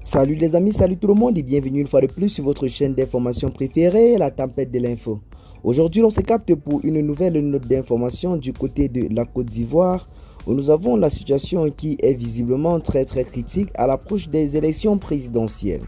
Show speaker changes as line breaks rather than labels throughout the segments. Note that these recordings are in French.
Salut les amis, salut tout le monde et bienvenue une fois de plus sur votre chaîne d'information préférée, la tempête de l'info. Aujourd'hui, on se capte pour une nouvelle note d'information du côté de la Côte d'Ivoire où nous avons la situation qui est visiblement très critique à l'approche des élections présidentielles.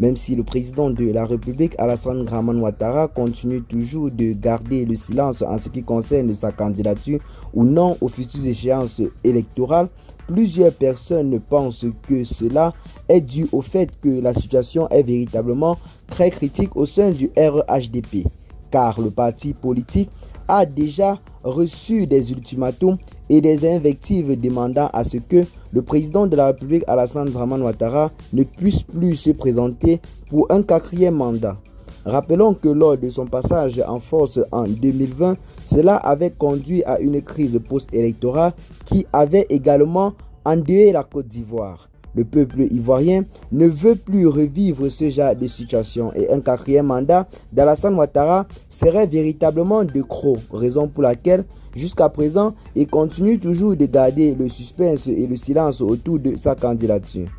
Même si le président de la République, Alassane Dramane Ouattara, continue toujours de garder le silence en ce qui concerne sa candidature ou non aux futures échéances électorales, plusieurs personnes pensent que cela est dû au fait que la situation est véritablement très critique au sein du RHDP, car le parti politique a déjà reçu des ultimatums et des invectives demandant à ce que le président de la République, Alassane Dramane Ouattara, ne puisse plus se présenter pour un 4e mandat. Rappelons que lors de son passage en force en 2020, cela avait conduit à une crise post-électorale qui avait également endeuillé la Côte d'Ivoire. Le peuple ivoirien ne veut plus revivre ce genre de situation et un 4e mandat d'Alassane Ouattara serait véritablement de croc, raison pour laquelle jusqu'à présent il continue toujours de garder le suspense et le silence autour de sa candidature.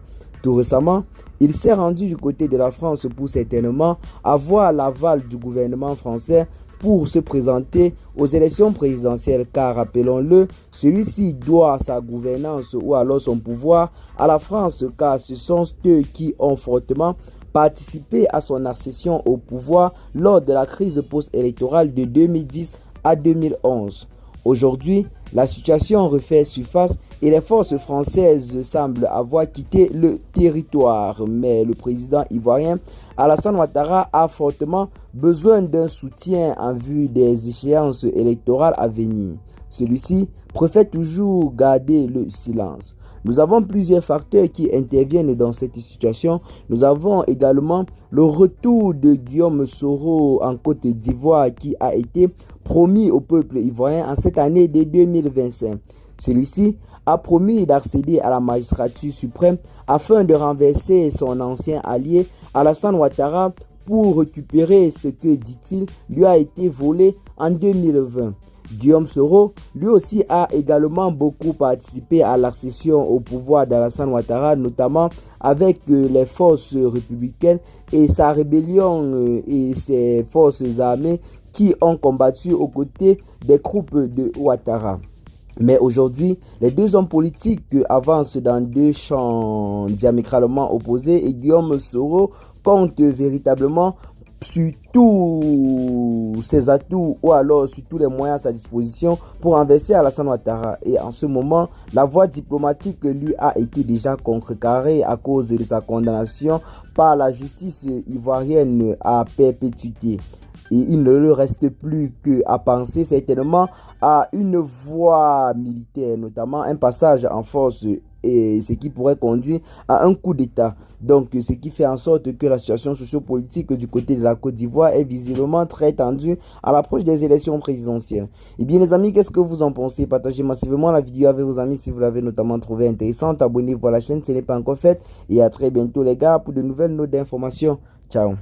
Tout récemment, il s'est rendu du côté de la France pour certainement avoir l'aval du gouvernement français pour se présenter aux élections présidentielles, car rappelons-le, celui-ci doit sa gouvernance ou alors son pouvoir à la France, car ce sont eux qui ont fortement participé à son accession au pouvoir lors de la crise post-électorale de 2010 à 2011. Aujourd'hui, la situation refait surface et les forces françaises semblent avoir quitté le territoire. Mais le président ivoirien Alassane Ouattara a fortement besoin d'un soutien en vue des échéances électorales à venir. Celui-ci préfère toujours garder le silence. Nous avons plusieurs facteurs qui interviennent dans cette situation. Nous avons également le retour de Guillaume Soro en Côte d'Ivoire qui a été promis au peuple ivoirien en cette année de 2025. Celui-ci a promis d'accéder à la magistrature suprême afin de renverser son ancien allié Alassane Ouattara pour récupérer ce que, dit-il, lui a été volé en 2020. Guillaume Soro, lui aussi, a également beaucoup participé à l'accession au pouvoir d'Alassane Ouattara, notamment avec les forces républicaines et sa rébellion et ses forces armées qui ont combattu aux côtés des troupes de Ouattara. Mais aujourd'hui, les deux hommes politiques avancent dans deux champs diamétralement opposés et Guillaume Soro compte véritablement sur tous ses atouts ou alors sur tous les moyens à sa disposition pour renverser Alassane Ouattara. Et en ce moment, la voie diplomatique lui a été déjà contrecarrée à cause de sa condamnation par la justice ivoirienne à perpétuité. Et il ne lui reste plus qu'à penser certainement à une voie militaire, notamment un passage en force, et ce qui pourrait conduire à un coup d'État. Donc, ce qui fait en sorte que la situation sociopolitique du côté de la Côte d'Ivoire est visiblement très tendue à l'approche des élections présidentielles. Et bien les amis, qu'est-ce que vous en pensez? Partagez massivement la vidéo avec vos amis si vous l'avez notamment trouvée intéressante. Abonnez-vous à la chaîne si ce n'est pas encore fait. Et à très bientôt les gars pour de nouvelles notes d'information. Ciao.